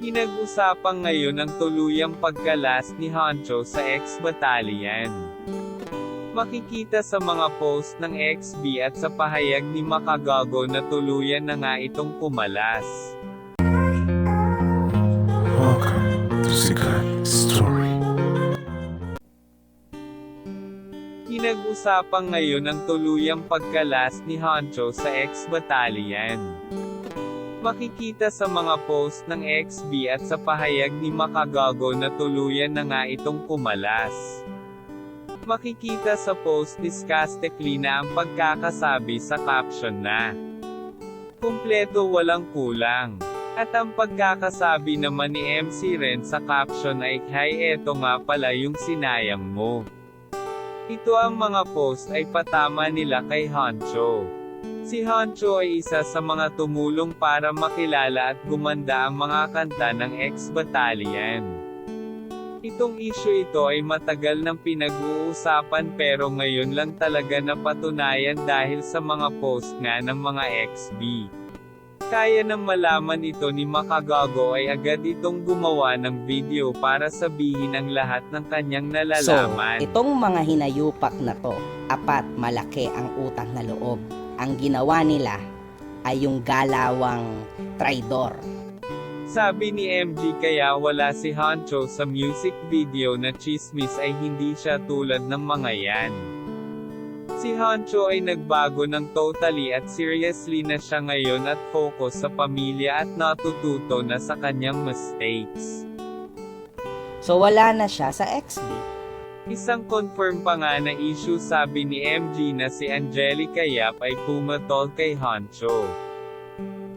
Pinag-usapan ngayon ang tuluyang pagkalas ni Honcho sa ex-battalion. Makikita sa mga post ng XB at sa pahayag ni Makagago na tuluyan na nga itong kumalas. Welcome to Sikat Story. Pinag-usapan ngayon ang tuluyang pagkalas ni Honcho sa ex-battalion. Makikita sa mga post ng XB at sa pahayag ni Makagago na tuluyan na nga itong kumalas. Makikita sa post disgustingly na ang pagkakasabi sa caption na kumpleto walang kulang. At ang pagkakasabi naman ni MC Ren sa caption ay "Hay, eto nga pala yung sinayang mo." Ito ang mga post ay patama nila kay Honcho. Si Honcho ay isa sa mga tumulong para makilala at gumanda ang mga kanta ng ex-battalion. Itong issue ito ay matagal nang pinag-uusapan pero ngayon lang talaga napatunayan dahil sa mga post nga ng mga XB. Kaya nang malaman ito ni Makagago ay agad itong gumawa ng video para sabihin ang lahat ng kanyang nalalaman. So, itong mga hinayupak na to, apat malaki ang utang na loob. Ang ginawa nila ay yung galawang traidor. Sabi ni MG kaya wala si Honcho sa music video na chismis ay hindi siya tulad ng mga yan. Si Honcho ay nagbago ng totally at seriously na siya ngayon at focus sa pamilya at natututo na sa kanyang mistakes. So wala na siya sa XB. Isang confirm pa nga na issue sabi ni MG na si Angelica Yap ay pumatol kay Honcho.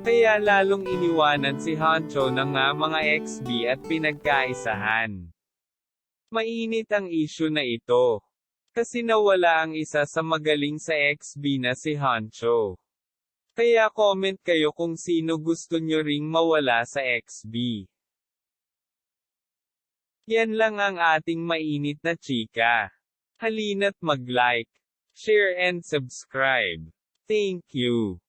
Kaya lalong iniwanan si Honcho ng nga mga XB at pinagkaisahan. Mainit ang issue na ito. Kasi nawala ang isa sa magaling sa XB na si Honcho. Kaya comment kayo kung sino gusto nyo ring mawala sa XB. Yan lang ang ating mainit na chika. Halina't mag-like, share and subscribe. Thank you.